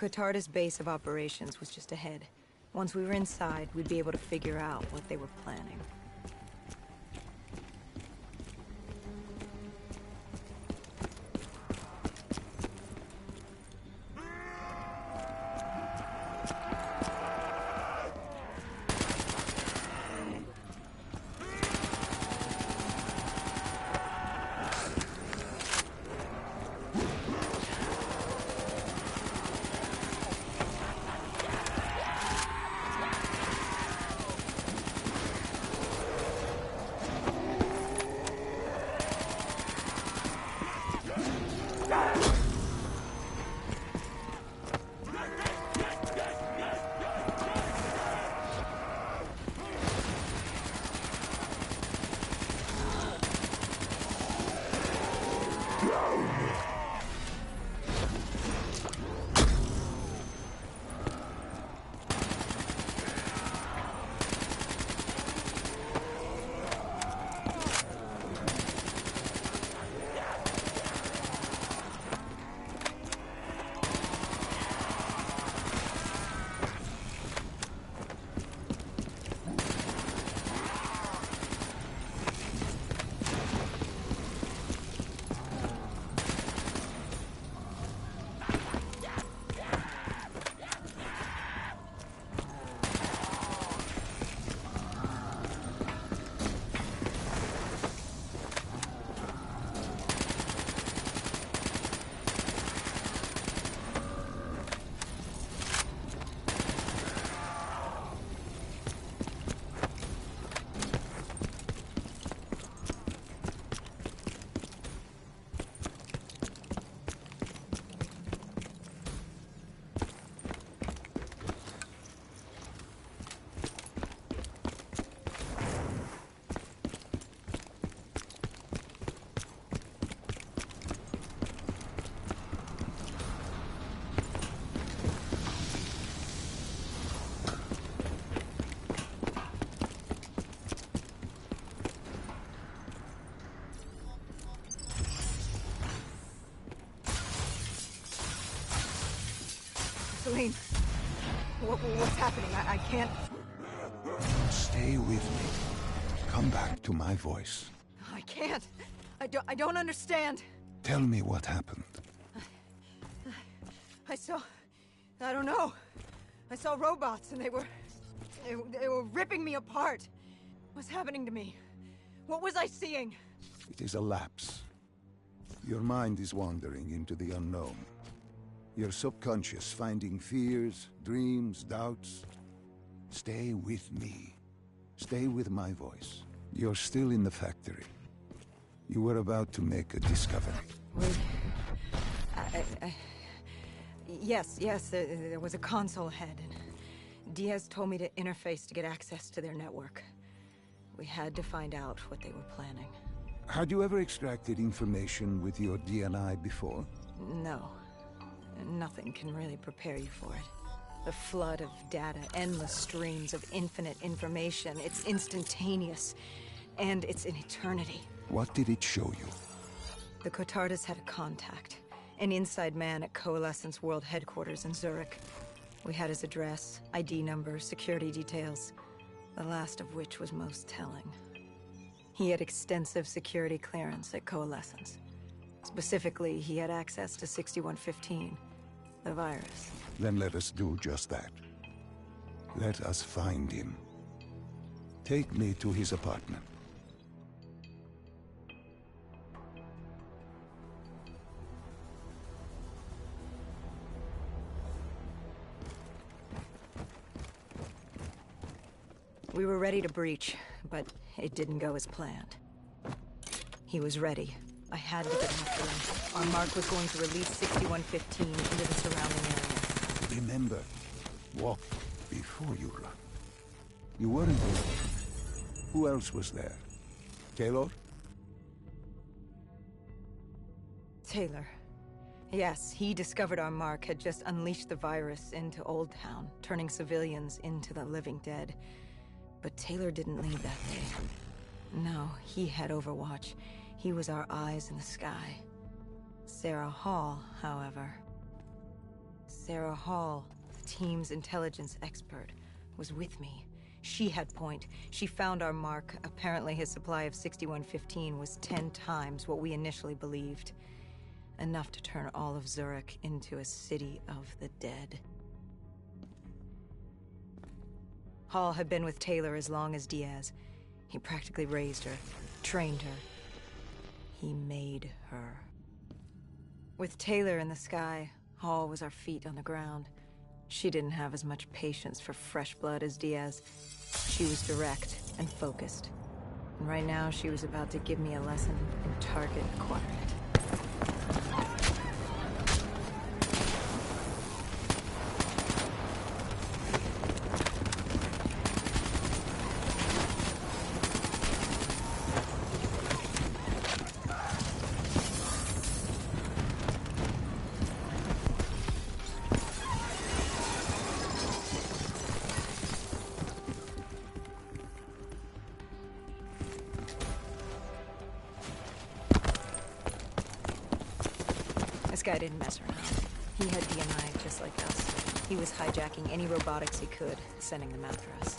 Catardus base of operations was just ahead. Once we were inside, we'd be able to figure out what they were planning. Celine, what's happening? I can't... Stay with me. Come back to my voice. I can't. I don't understand. Tell me what happened. I don't know. I saw robots and they were ripping me apart. What's happening to me? What was I seeing? It is a lapse. Your mind is wandering into the unknown. Your subconscious finding fears, dreams, doubts. Stay with me. Stay with my voice. You're still in the factory. You were about to make a discovery. Wait. Yes, there was a console ahead, and Diaz told me to interface to get access to their network. We had to find out what they were planning. Had you ever extracted information with your DNI before? No. Nothing can really prepare you for it. The flood of data, endless streams of infinite information. It's instantaneous, and it's an eternity. What did it show you? The Catardus had a contact. An inside man at Coalescence World Headquarters in Zurich. We had his address, ID number, security details. The last of which was most telling. He had extensive security clearance at Coalescence. Specifically, he had access to 6115, the virus. Then let us do just that. Let us find him. Take me to his apartment. We were ready to breach, but it didn't go as planned. He was ready. I had to get after him. Our mark was going to release 6115 into the surrounding area. Remember, walk before you run. You weren't alone. Who else was there? Taylor? Taylor. Yes, he discovered our mark had just unleashed the virus into Old Town, turning civilians into the living dead. But Taylor didn't lead that day. No, he had Overwatch. He was our eyes in the sky. Sarah Hall, however... Sarah Hall, the team's intelligence expert, was with me. She had point. She found our mark. Apparently his supply of 6115 was 10 times what we initially believed. Enough to turn all of Zurich into a city of the dead. Hall had been with Taylor as long as Diaz. He practically raised her, trained her. He made her. With Taylor in the sky, Hall was our feet on the ground. She didn't have as much patience for fresh blood as Diaz. She was direct and focused. And right now, she was about to give me a lesson in target acquirement. This guy didn't mess around. He had DNI just like us. He was hijacking any robotics he could, sending them after us.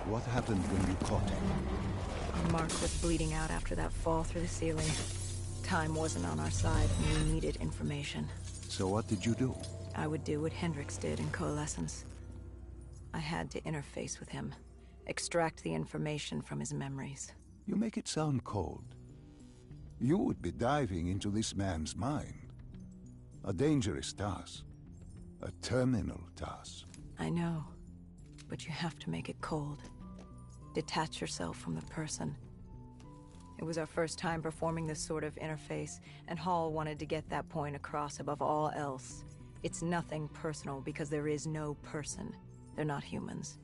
What happened when you caught him? Our mark was bleeding out after that fall through the ceiling. Time wasn't on our side, and we needed information. So what did you do? I would do what Hendricks did in Coalescence. I had to interface with him, extract the information from his memories. You make it sound cold. You would be diving into this man's mind. A dangerous task. A terminal task. I know, but you have to make it cold. Detach yourself from the person. It was our first time performing this sort of interface, and Hall wanted to get that point across above all else. It's nothing personal because there is no person. They're not humans.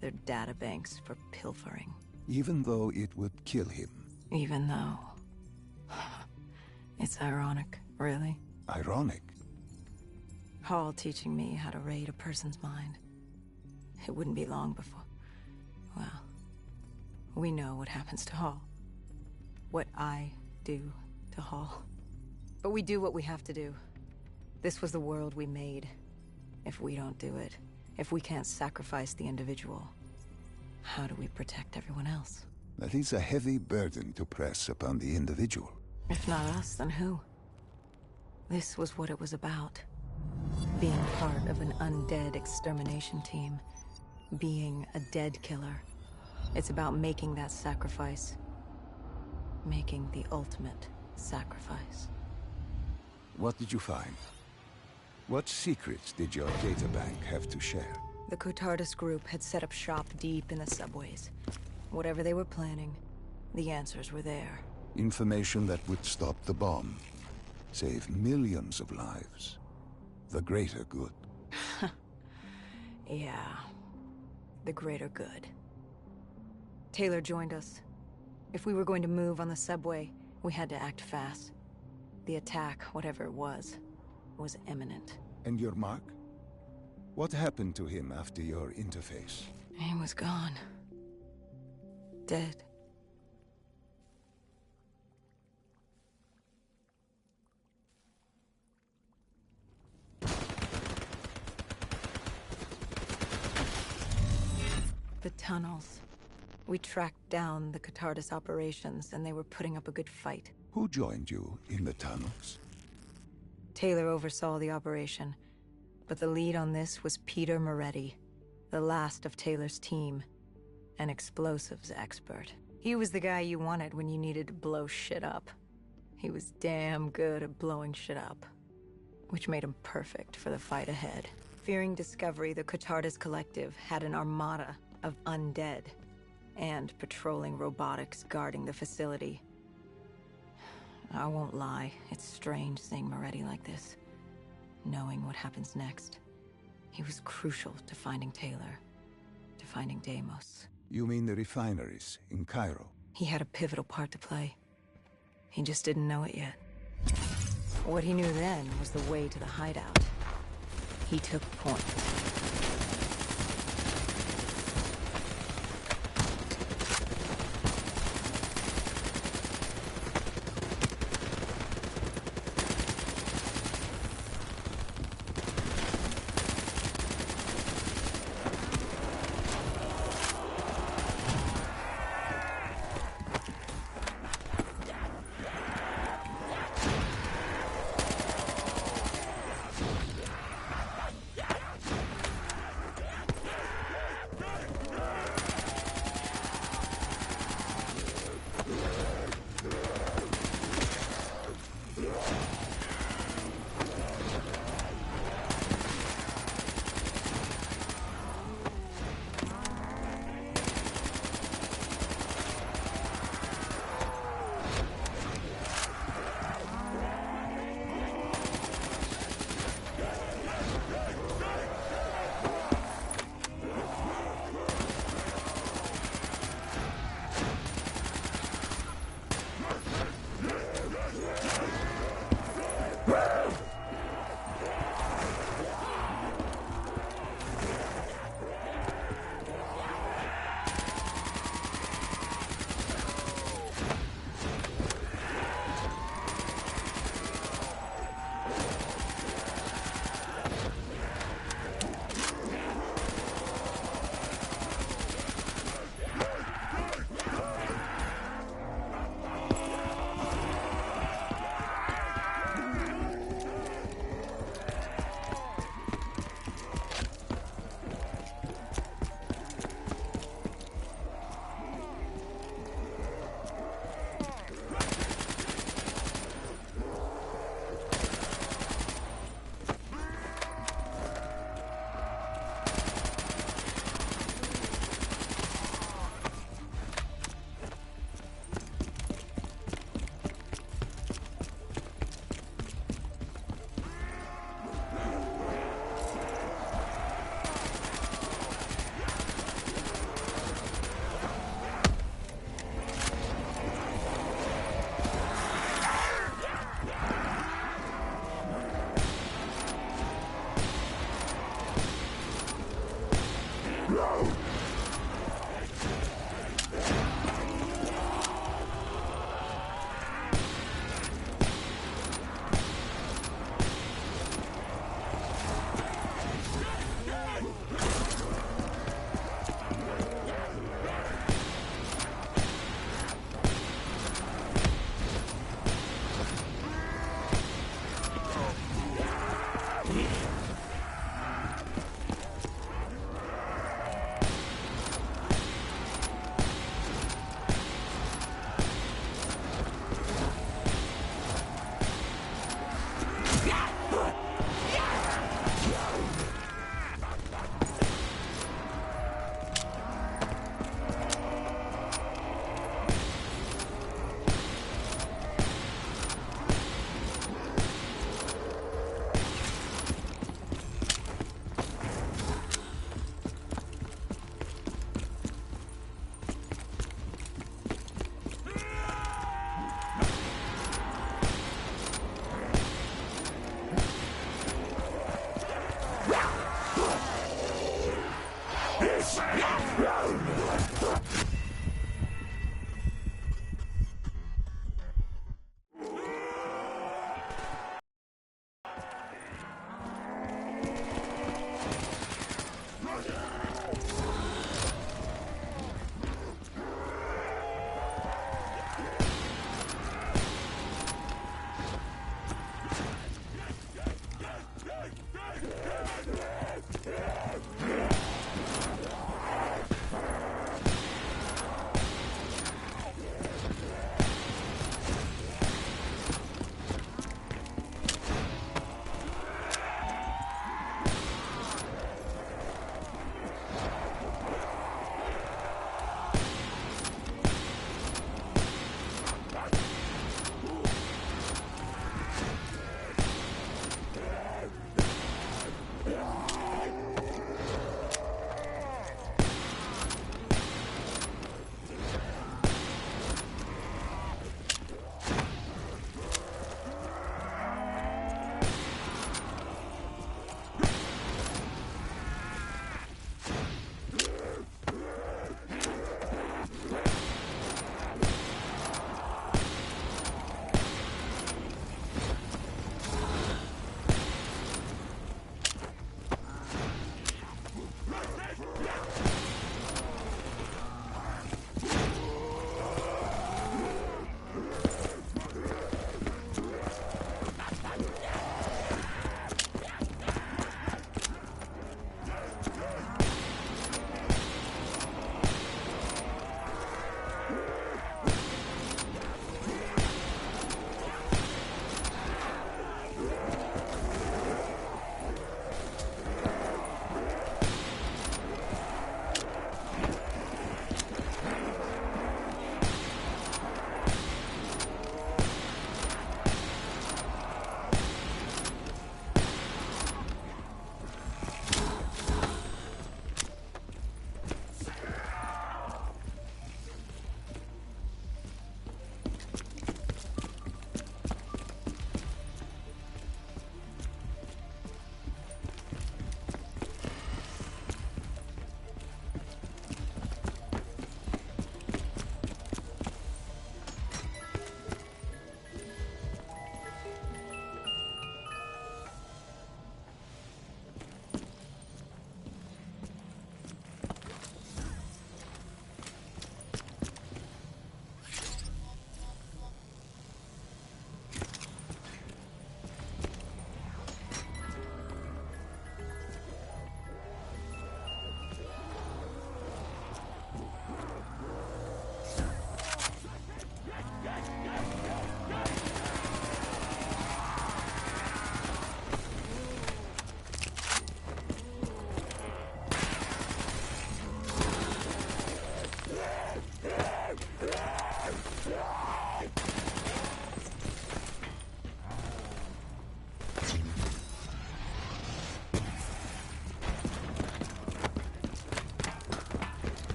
They're databanks for pilfering. Even though it would kill him. Even though... It's ironic, really. Ironic? Hall teaching me how to raid a person's mind. It wouldn't be long before... Well, we know what happens to Hall. What I do to Hall. But we do what we have to do. This was the world we made. If we don't do it, if we can't sacrifice the individual, how do we protect everyone else? That is a heavy burden to press upon the individual. If not us, then who? This was what it was about. Being part of an undead extermination team. Being a dead killer. It's about making that sacrifice. Making the ultimate sacrifice. What did you find? What secrets did your databank have to share? The Cotardus group had set up shop deep in the subways. Whatever they were planning, the answers were there. Information that would stop the bomb. Save millions of lives. The greater good. Yeah. The greater good. Taylor joined us. If we were going to move on the subway, we had to act fast. The attack, whatever it was imminent. And your mark? What happened to him after your interface? He was gone. dead. The tunnels. We tracked down the Catardus operations, and they were putting up a good fight. Who joined you in the tunnels? Taylor oversaw the operation, but the lead on this was Peter Moretti, the last of Taylor's team, an explosives expert. He was the guy you wanted when you needed to blow shit up. He was damn good at blowing shit up, which made him perfect for the fight ahead. Fearing discovery, the Catardus Collective had an armada of undead and patrolling robotics guarding the facility. I won't lie, it's strange seeing Moretti like this, knowing what happens next. He was crucial to finding Taylor, to finding Deimos. You mean the refineries in Cairo? He had a pivotal part to play. He just didn't know it yet. What he knew then was the way to the hideout. He took point.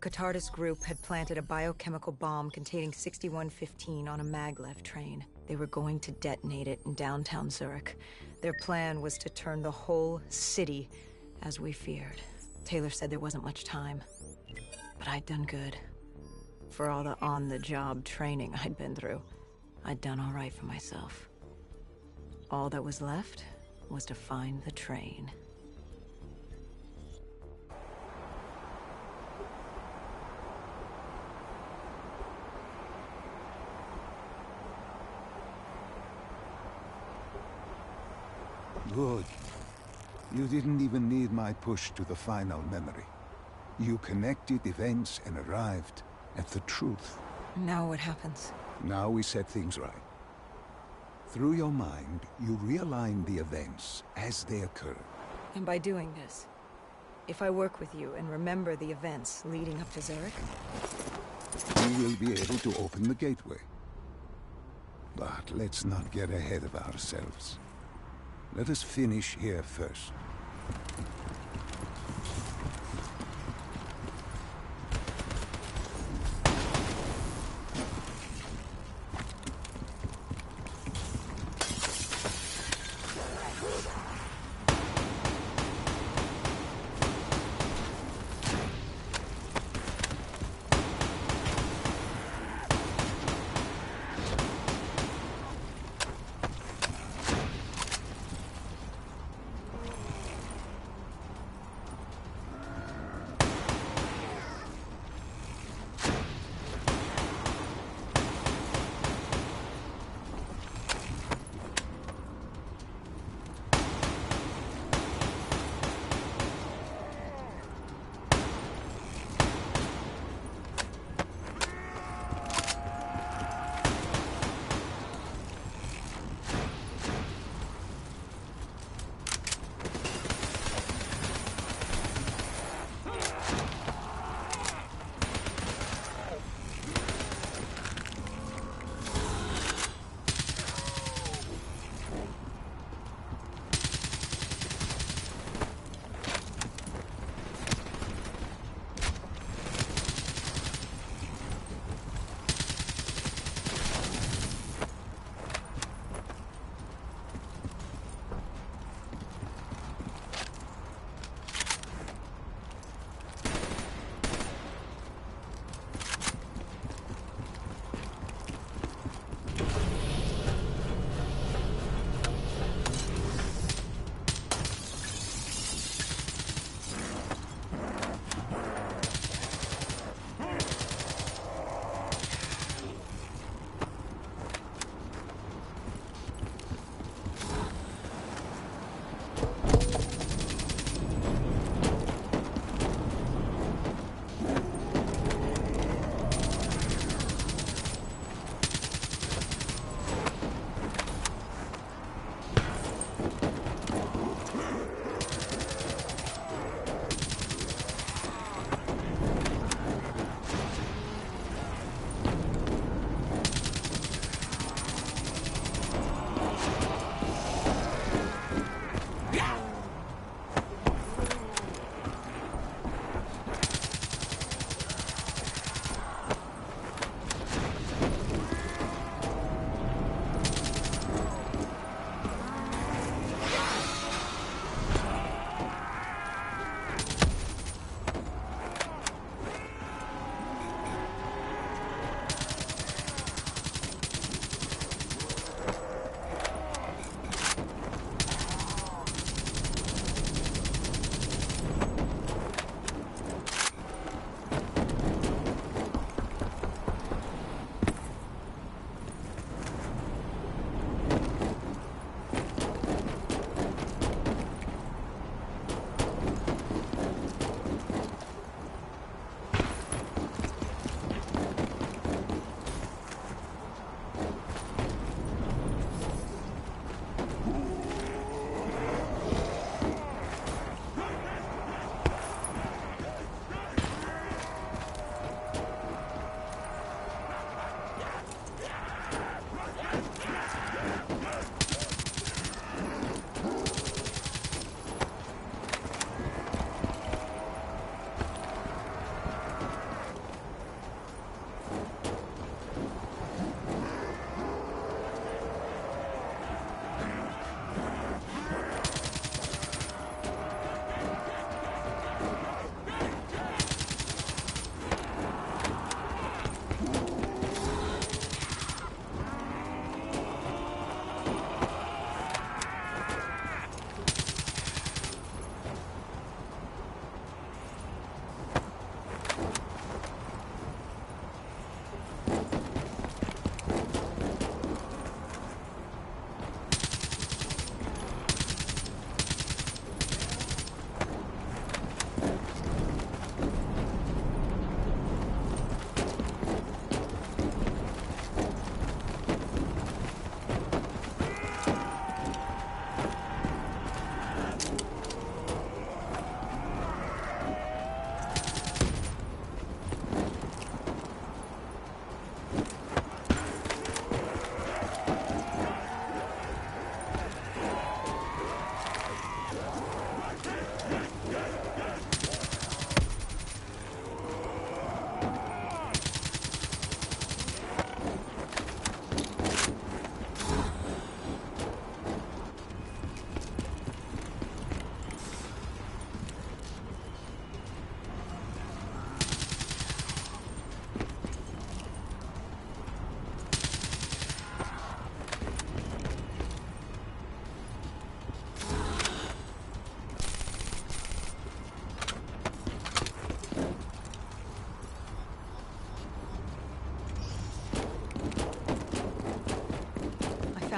Catardus group had planted a biochemical bomb containing 6115 on a maglev train. They were going to detonate it in downtown Zurich. Their plan was to turn the whole city, as we feared. Taylor said there wasn't much time. But I'd done good. For all the on-the-job training I'd been through, I'd done all right for myself. All that was left was to find the train. Good. You didn't even need my push to the final memory. You connected events and arrived at the truth. Now what happens? Now we set things right. Through your mind, you realign the events as they occur. And by doing this, if I work with you and remember the events leading up to Zurich, you will be able to open the gateway. But let's not get ahead of ourselves. Let us finish here first.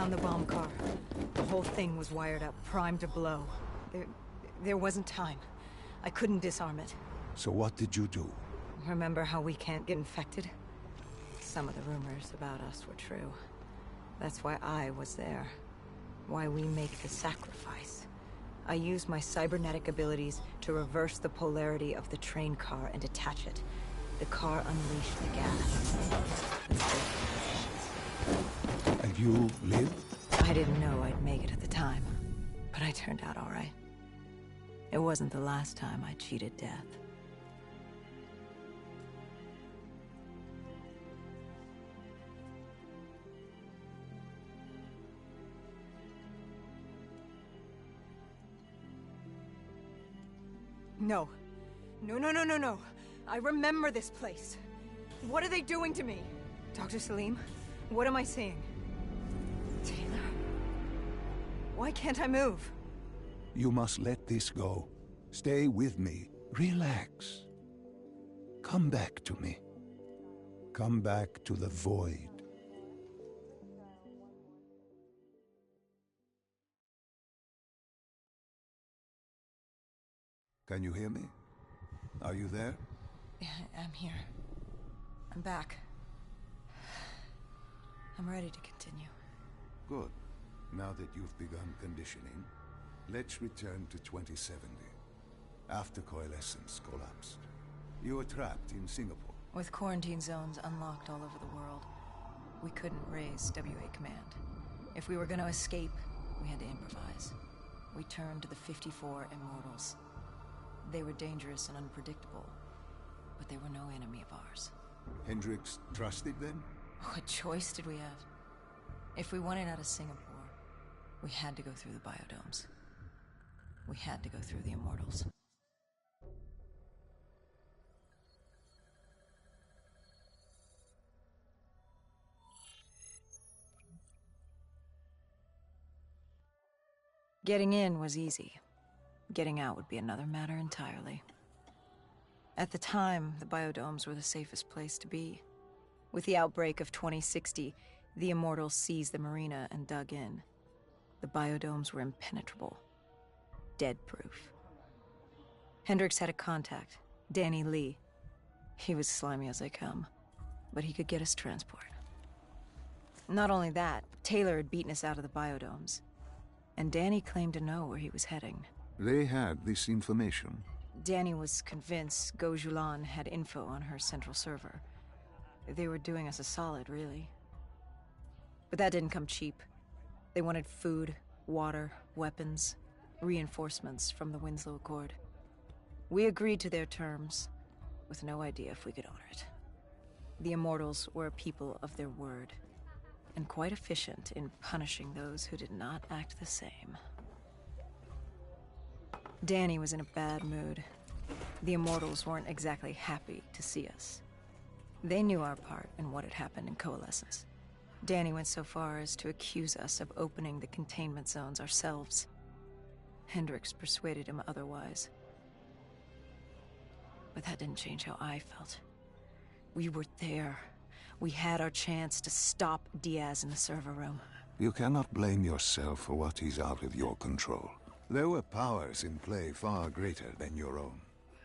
on the bomb car. The whole thing was wired up, primed to blow. There wasn't time. I couldn't disarm it. So what did you do? Remember how we can't get infected? Some of the rumors about us were true. That's why I was there. Why we make the sacrifice. I used my cybernetic abilities to reverse the polarity of the train car and detach it. The car unleashed the gas. And you lived? I didn't know I'd make it at the time, but I turned out all right. It wasn't the last time I cheated death. No. No. I remember this place. What are they doing to me? Dr. Salim, what am I seeing? Taylor? Why can't I move? You must let this go. Stay with me. Relax. Come back to me. Come back to the void. Can you hear me? Are you there? Yeah, I'm here. I'm back. I'm ready to continue. Good. Now that you've begun conditioning, let's return to 2070. After Coalescence collapsed. You were trapped in Singapore. With quarantine zones unlocked all over the world, we couldn't raise WA command. If we were going to escape, we had to improvise. We turned to the 54 Immortals. They were dangerous and unpredictable, but they were no enemy of ours. Hendricks trusted them? What choice did we have? If we wanted out of Singapore, we had to go through the biodomes. We had to go through the Immortals. Getting in was easy. Getting out would be another matter entirely. At the time, the biodomes were the safest place to be. With the outbreak of 2060, the Immortals seized the marina and dug in. The biodomes were impenetrable. Dead-proof. Hendricks had a contact, Danny Lee. He was slimy as they come, but he could get us transport. Not only that, Taylor had beaten us out of the biodomes, and Danny claimed to know where he was heading. They had this information. Danny was convinced Gojulan had info on her central server. They were doing us a solid, really. But that didn't come cheap. They wanted food, water, weapons, reinforcements from the Winslow Accord. We agreed to their terms, with no idea if we could honor it. The Immortals were a people of their word, and quite efficient in punishing those who did not act the same. Danny was in a bad mood. The Immortals weren't exactly happy to see us. They knew our part in what had happened in Coalescence. Danny went so far as to accuse us of opening the containment zones ourselves. Hendricks persuaded him otherwise. But that didn't change how I felt. We were there. We had our chance to stop Diaz in the server room. You cannot blame yourself for what is out of your control. There were powers in play far greater than your own.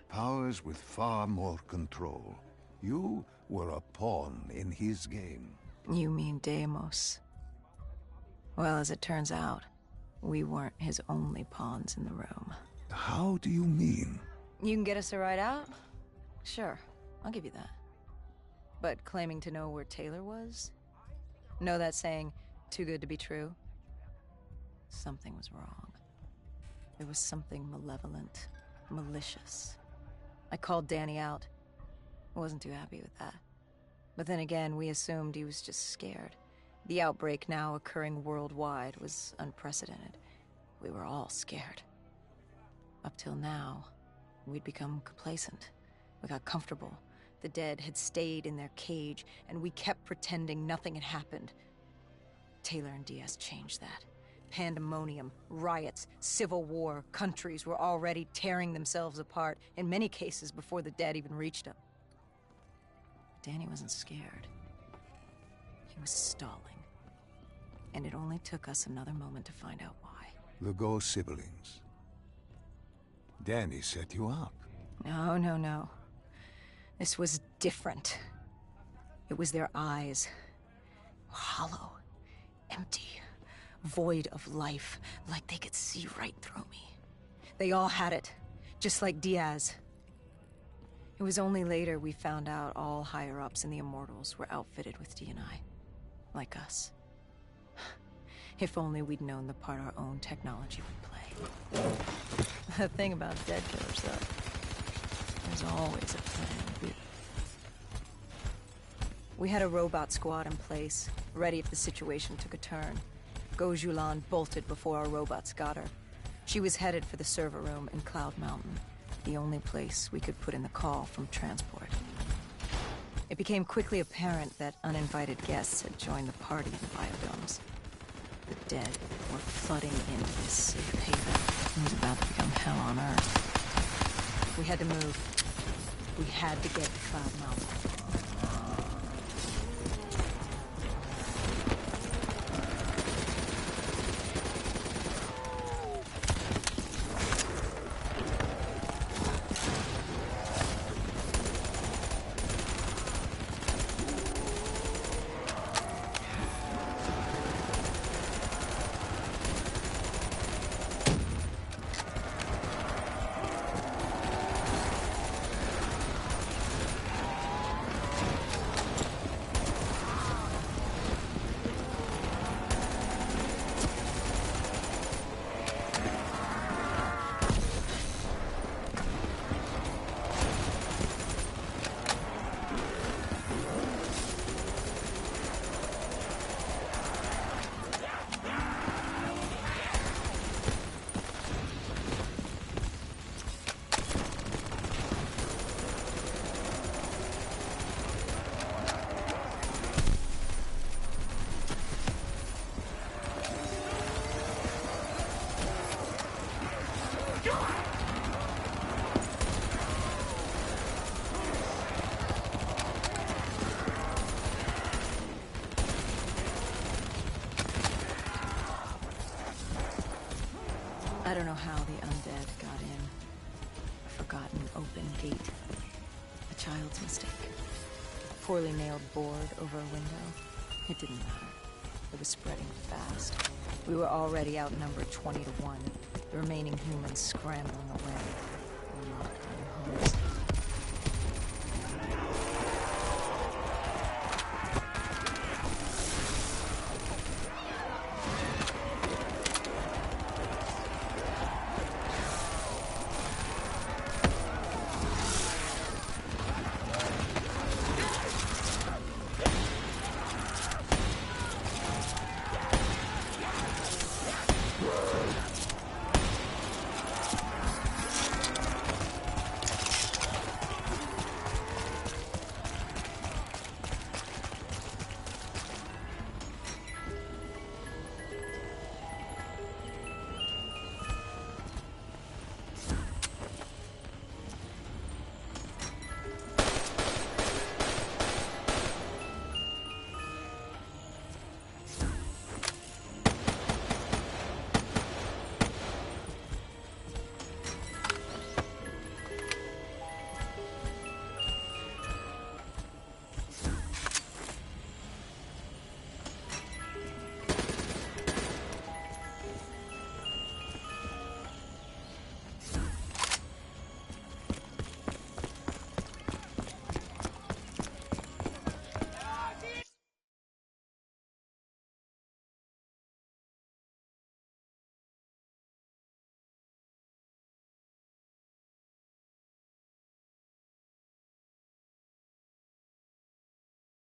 Powers with far more control. You were a pawn in his game. You mean Deimos? Well, as it turns out, we weren't his only pawns in the room. How do you mean? You can get us a ride out? Sure, I'll give you that. But claiming to know where Taylor was? Know that saying, too good to be true? Something was wrong. There was something malevolent, malicious. I called Danny out. I wasn't too happy with that. But then again, we assumed he was just scared. The outbreak now occurring worldwide was unprecedented. We were all scared. Up till now, we'd become complacent. We got comfortable. The dead had stayed in their cage, and we kept pretending nothing had happened. Taylor and Diaz changed that. Pandemonium, riots, civil war, countries were already tearing themselves apart, in many cases before the dead even reached them. Danny wasn't scared. He was stalling. And it only took us another moment to find out why. The Ghost siblings. Danny set you up. No, no, no. This was different. It was their eyes. Hollow. Empty. Void of life. Like they could see right through me. They all had it. Just like Diaz. It was only later we found out all higher-ups in the Immortals were outfitted with D&I. Like us. If only we'd known the part our own technology would play. The thing about dead killers, though, there's always a plan B. We had a robot squad in place, ready if the situation took a turn. Gojulan bolted before our robots got her. She was headed for the server room in Cloud Mountain, the only place we could put in the call from transport. It became quickly apparent that uninvited guests had joined the party in the biodomes. The dead were flooding into this safe haven. It was about to become hell on Earth. We had to move. We had to get to Cloud Mountain. I don't know how the undead got in. A forgotten open gate. A child's mistake. A poorly nailed board over a window. It didn't matter. It was spreading fast. We were already outnumbered 20 to 1. The remaining humans scrambling away.